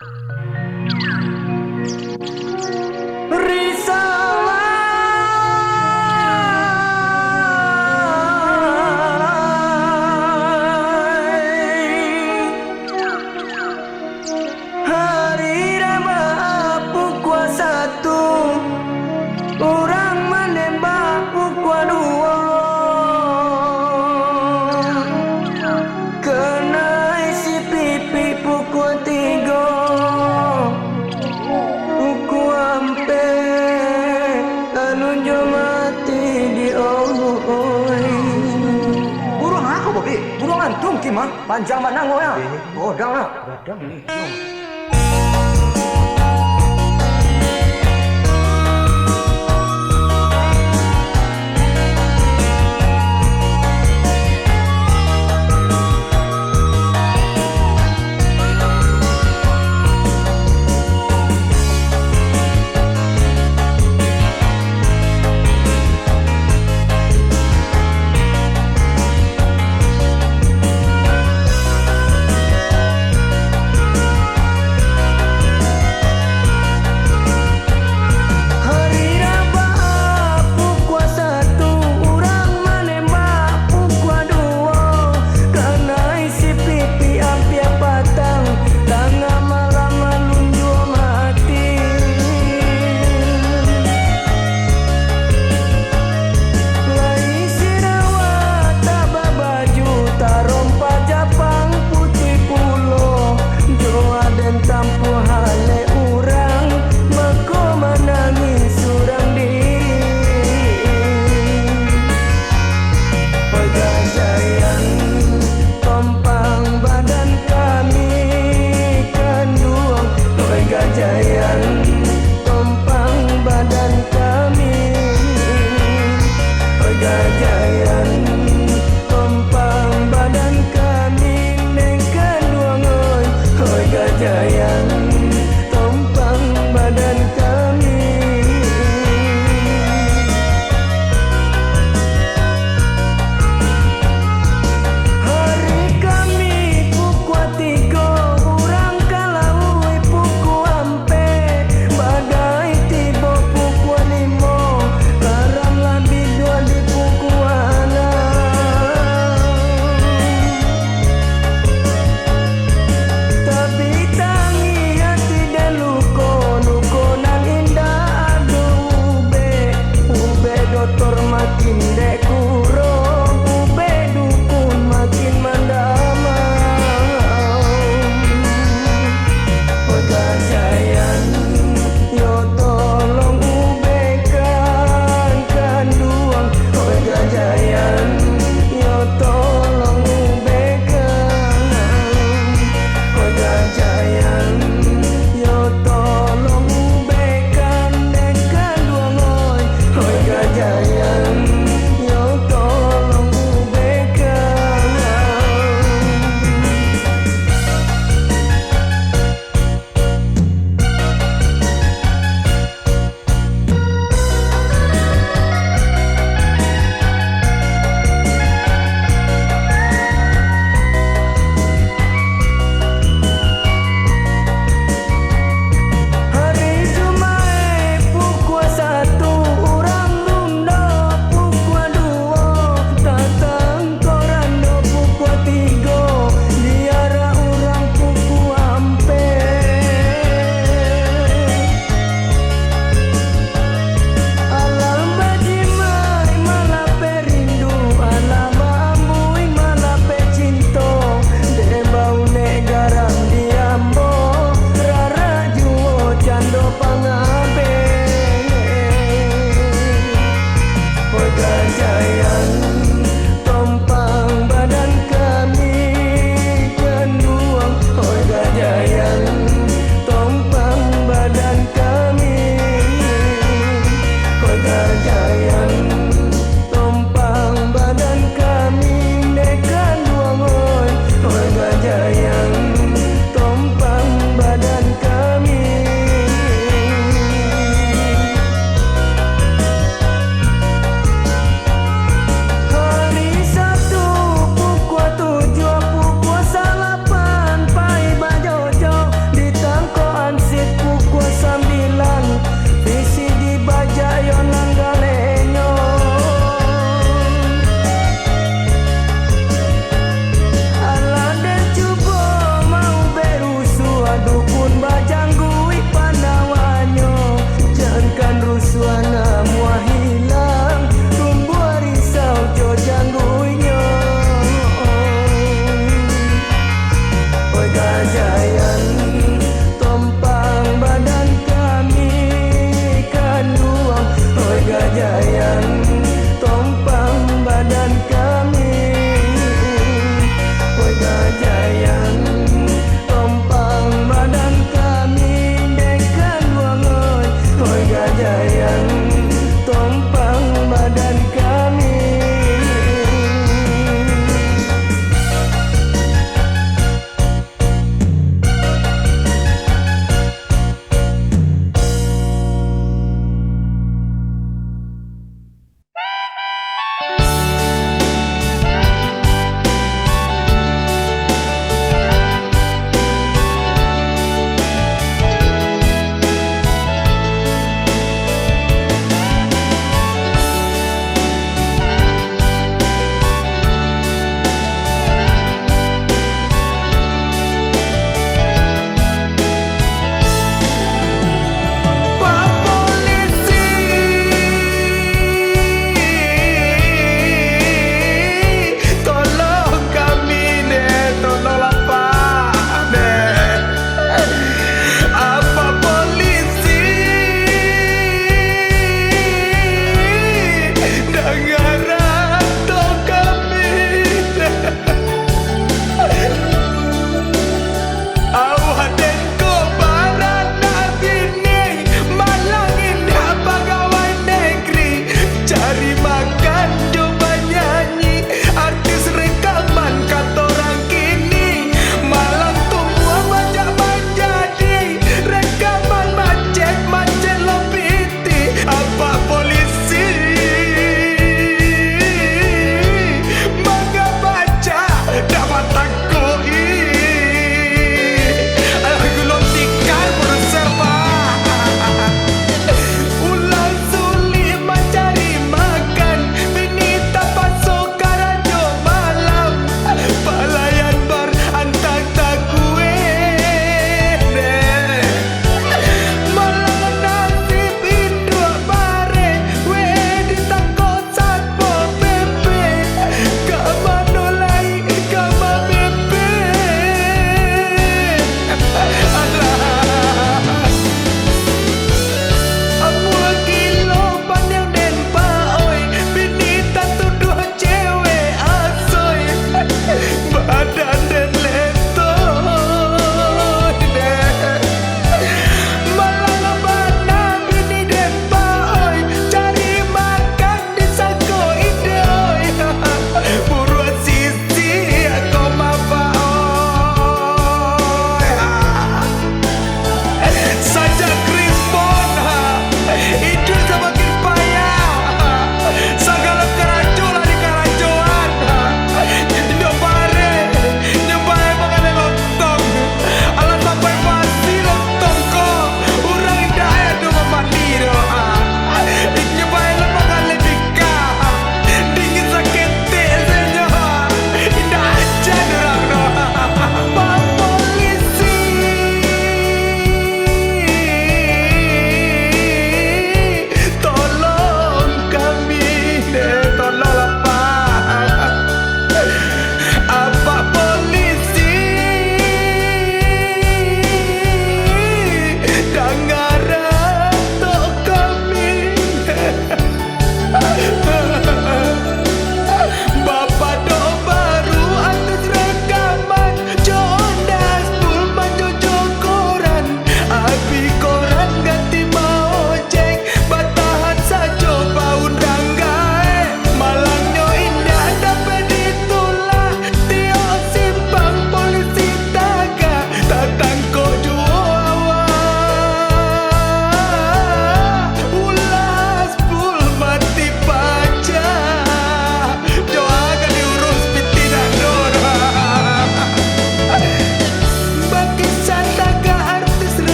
Hari rama pukul 1, orang menembak pukul 2. Kena isi pipi pukul 3. Pukul hampir tanunjo mati di oi. Burung aku Bobi, burung antum kima panjang mana ngoya. Bodang lah. Bodang ni.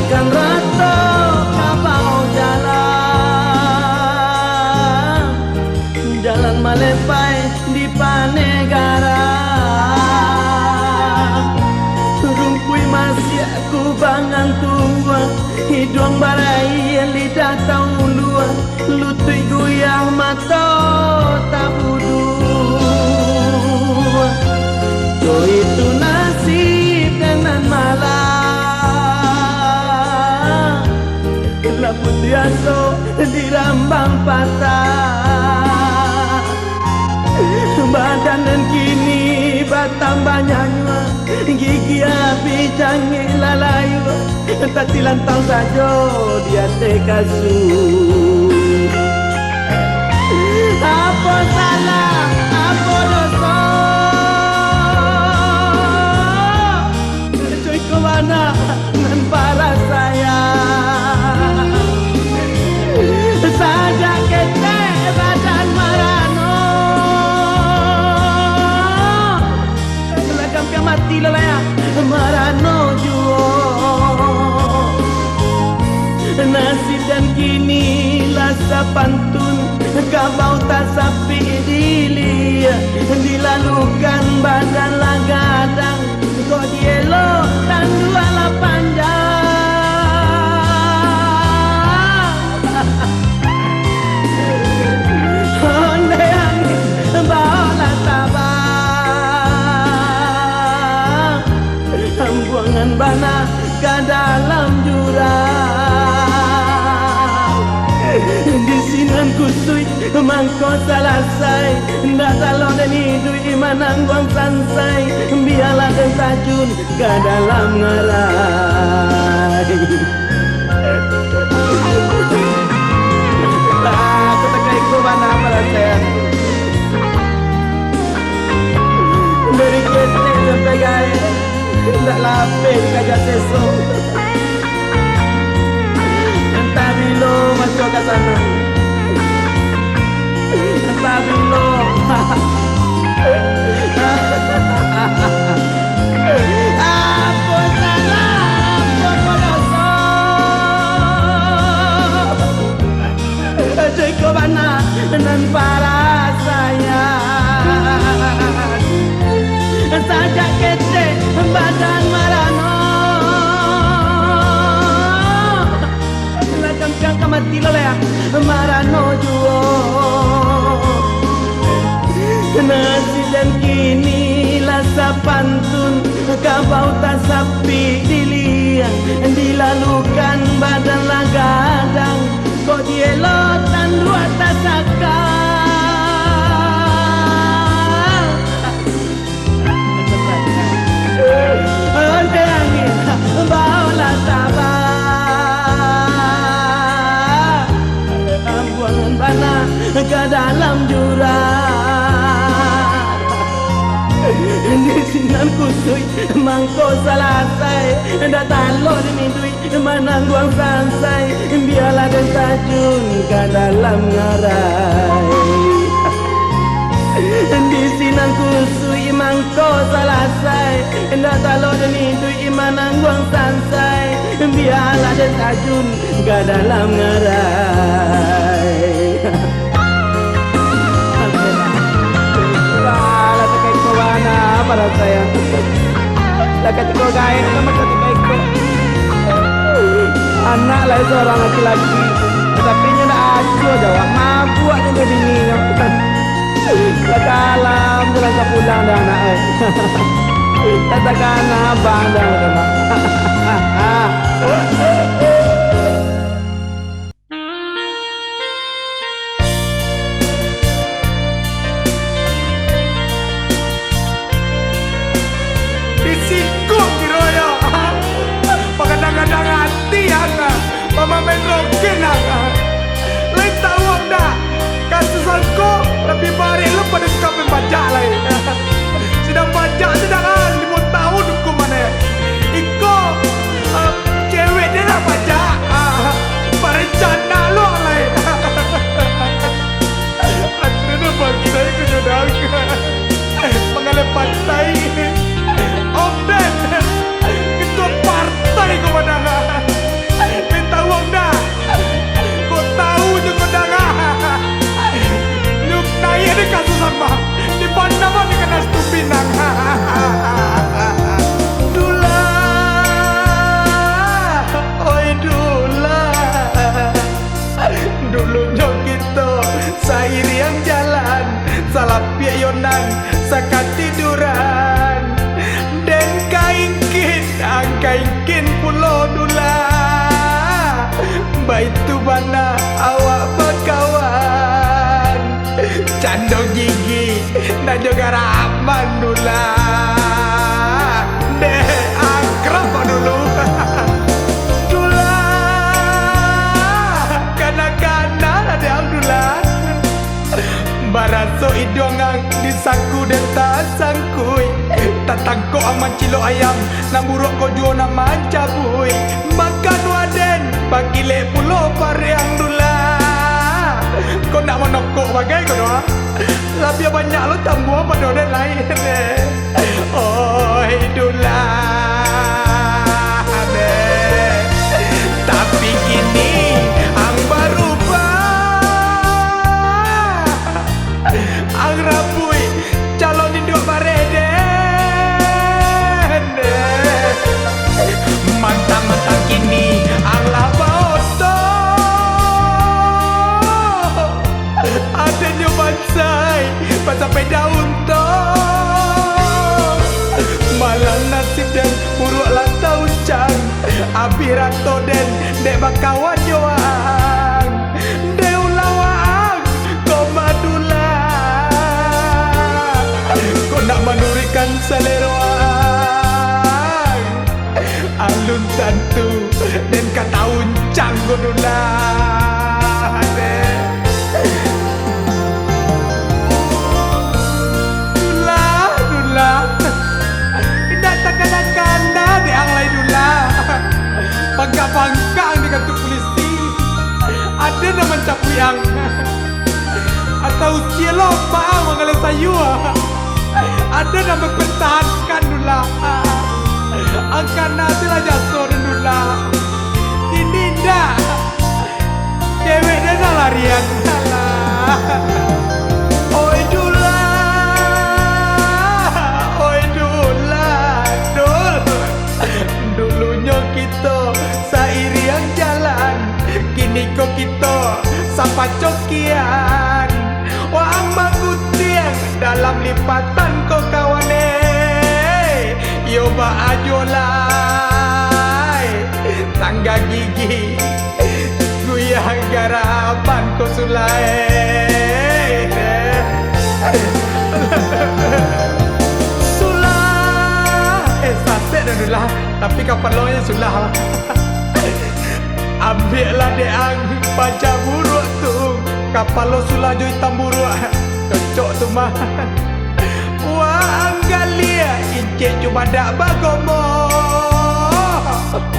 Kan rata kabau jalan malepai di Panegara. Rumpui masih aku bangan tua, hidung barai lidah tahu luar, lutut goyah mata tak budu. So itu nasib dengan malam, laput biasa dirambang patah. Badan dan kini batang banyaknya, gigi habis canggih lalayu, tak tilantang saja dia kasut. Apa salah, apa dosa? Cuy ke mana dengan para sayang? Saja kete badan marano, lagam mati lalaya marano juo. Nasib dan kini lasa pantun, kabau tak sapi dili, dilalukan badan lagadang, kok dielo dan dua la panjang. Ondai angin bawa tabang, buangan bana ke dalam jurang. Di sinan kusui mangko salasai, ndak talon dan hidui imanang buang sansai, biarlah dan tajun ke dalam ngarai. Aku tak ikut mana para sayang, dari ketek sampai gaya, ndak lapis kajak sesong. Entah bila masuk ke sana, entah bila. Apa salah, apa dosa? Cuy ke mana dengan para sayang? Sajak kete badan marano, lagam kang kamati lalaya marano juo. Nasib dan kini lasa pantun, kabau tak sapi dilihat, dilalukan badan lagadang, kok dielot dan dua tak sakal. Ondai angin bawa tabang, buangan bana ke dalam jurang. Di sinan kusui mangko salasai, ndak talon midui manang buang sansai, biarlah dan tajun ke dalam ngarai. Di sinan kusui mangko salasai, ndak talon midui manang buang sansai, biarlah dan tajun ke dalam ngarai. Para saya, dekat kau gaya sama ketika itu anak lah seorang laki-laki, tapi nya nak acuh jawab mabuk aja dia dingin. Sekalam jalan ke pulang dah anak. Katakan abang dah anak. Mama main rokin lah. Lain tahu dah. Kasus aku lebih baik lepas dari kau pembajak lain. Sedang bajak sedang lima tahun hukum mana? Iko cewek dia lah bajak. Berencana lo lain. Aduh bagi saya kejodohan. Mengalir pantai. Om Dan ketua partai kepada Ambil yonan sakat tiduran dan kaingkin angkaingkin pulau dula baitu bana awak berkawan candong gigi dan juga rahman dula deh akrab dulu dula kanak-kanak ada Abdullah baraso idongang disaku dan tak sangkui tak tangkok aman cilo ayam namuruk ko juo nama cabui makan waden bagi le pulau pariang dula kau nak menokok bagai kau doa lebih banyak lo tambah pada dan lain oi dula tapi kini ang berubah ang rabui calon induk bareden mantang-mantang kini ang laba oto ada nyobansai sampai daun to malang nasib dan buruk lantau ucang abirato den dek bakawan joang deulawang komadula kau nak menurikan seleroang alun tantu dan kata uncang godula Kanda-kanda di ang lay dula pagkabangkang di kantor polisi ada naman capuyang atau sielo pa mengalih sayu ada nama pertahankan dula angkan nasi lah jaso dan dula ini dah cewek dan larian oi dula dulunya kita sairi yang jalan kini kok kita sampai cokian wang magutiang dalam lipatan kau kawane yo ba ajolai tangga gigi guyang garapan kau sulai sasek dah dulu tapi kapal lonya sulah ambillah deang baca buruk tu kapal lo sulah jo hitam buruk cocok tu mah wang galia ince cuma dak bagomo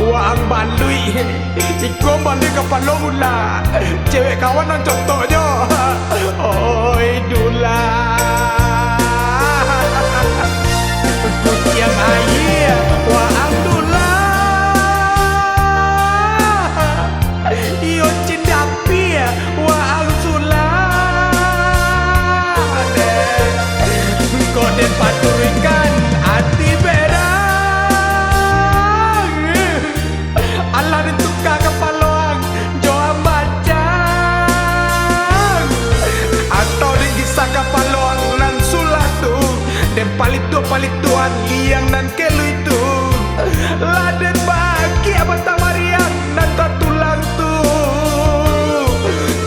wang balui ikut balik kapal lo mula cewek kawan orang contoh jo oi dula yang air wa Abdullah iyo cindapi wa Abdullah kau den paturikan hati berang Allah den tukar kepaloang joa macang atau den kisah kepaloang nan sulah tu dan palituan liang nan kelu itu laden bagi abang tamariang nan tulang tu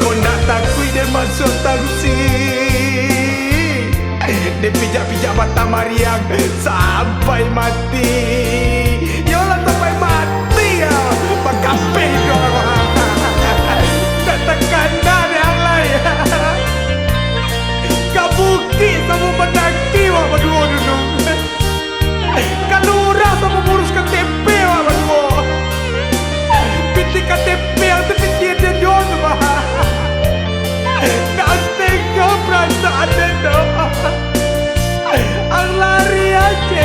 kau nak takui dan masuk tangsi dia pijak-pijak batang mariang sampai mati yolah sampai mati ya pagkapih doang tak tekan dah yang lain kabuki sama menanti wak berdua dulu kalura sama ngurus KTP wak berdua pinti KTP yang terpinggir dia doang tu mah tak tengok perasaan dia doang ang lari aja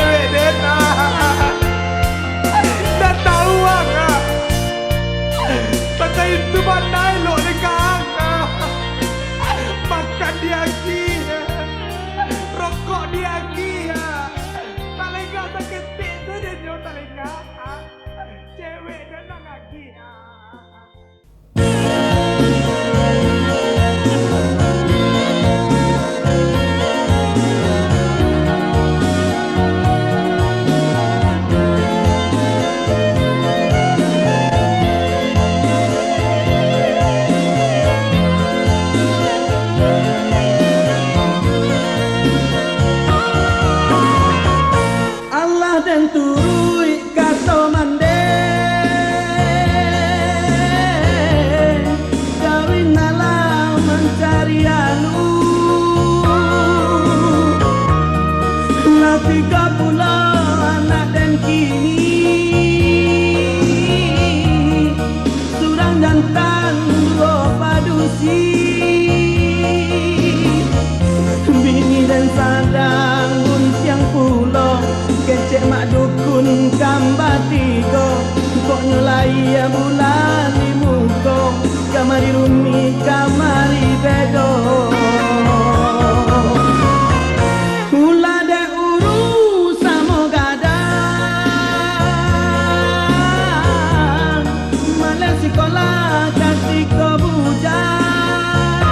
sekolah ketika bujang,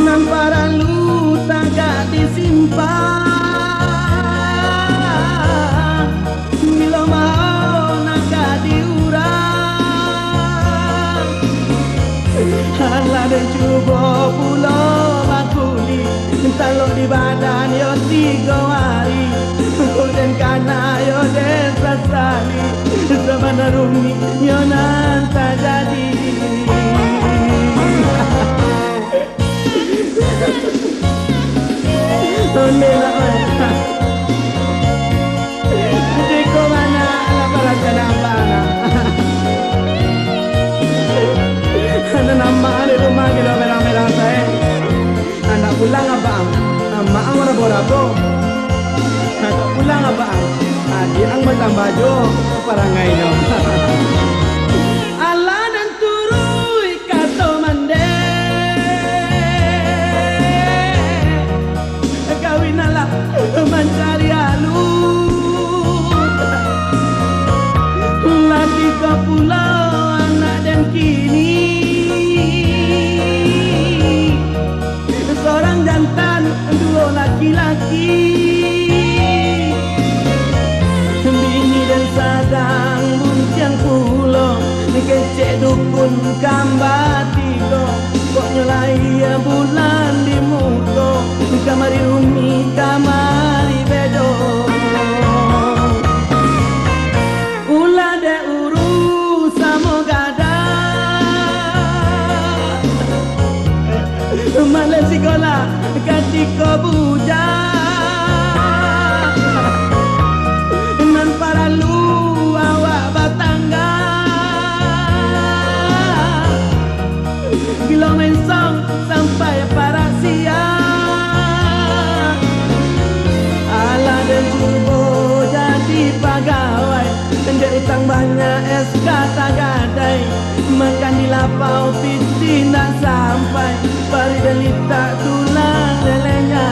nan para lu tak disimpan, bila mau nak diurang, halah dan cuba pulau bakuli, talok di badan yo 3 hari, dan kana yo desasali, zaman rumi yo nan tak jadi. Onela Diko mana la para tanambana. Ana nama ada rumah kita merah-merah saya. Anak pulang abang, nama ang rabo-rabo. Anak pulang abang, adi ang matambajo parangai no. Allah dan turui kato mande. Kawinalah mencari alut. Lagi ke pulau anak dan kini. Seorang jantan, 2 laki-laki. Bini dan sadang buncang pulau, kecek dukun gambar 3. Kok nyelai bulan di muka, kamari umi kamari bedo. Ulah de urus samo gada, malah sekolah ketika bujang, nan para lu awak batangga, gila mensong sampai para siang. Alah dan cubo jadi pegawai, dia utang banyak SK tak gadai, makan di lapau piti nak sampai, pari delita tulang lelenya.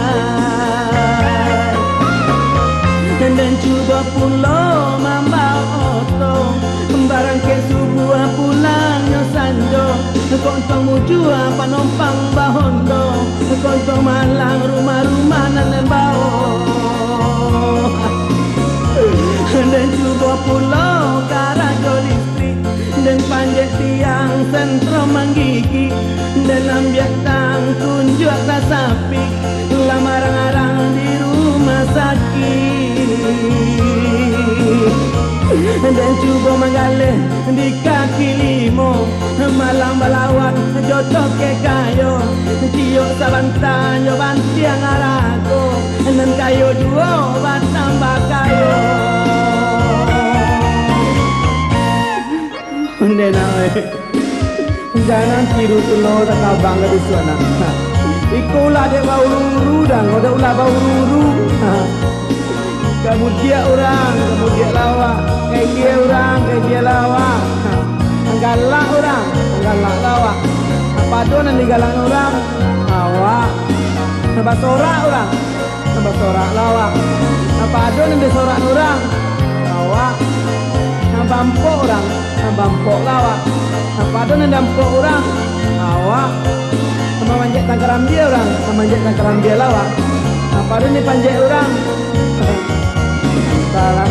Dan cuba pulau mambau oto, barang ke subuh pulangnya sanjo, kontong mujua panompang bahondo, kontong malang rumah-rumah nan lembau. Dan cuba pulau karajo listrik, dan panjat tiang sentro menggigi, dalam biak tang tunjuk sapi, lamarang-arang di rumah sakit. Dan cuba menggalih di kaki limo, malang balawat jodoh ke kayo, tiok sabanta nyo bantiang arago, nan kayo juo batambah kayo. Ndena jangan tiru tulo tak abang ke sana. Ikulah dia bau ruru dan udah ulah bau ruru. Kemudian orang, kemudian lawak, dia orang, dia lawak. Galak orang, galak lawak. Apa tu nanti galak orang? Awak. Nampak sorak orang, nampak sorak lawak. Apa tu nanti sorak orang? Awak. Nampak empuk orang, nampak empuk lawak. Apa tu nanti empuk orang? Awak. Sama manjat tangkaran dia orang, sama manjat tangkaran dia lawak. Apa tu ni panjat orang? Salah.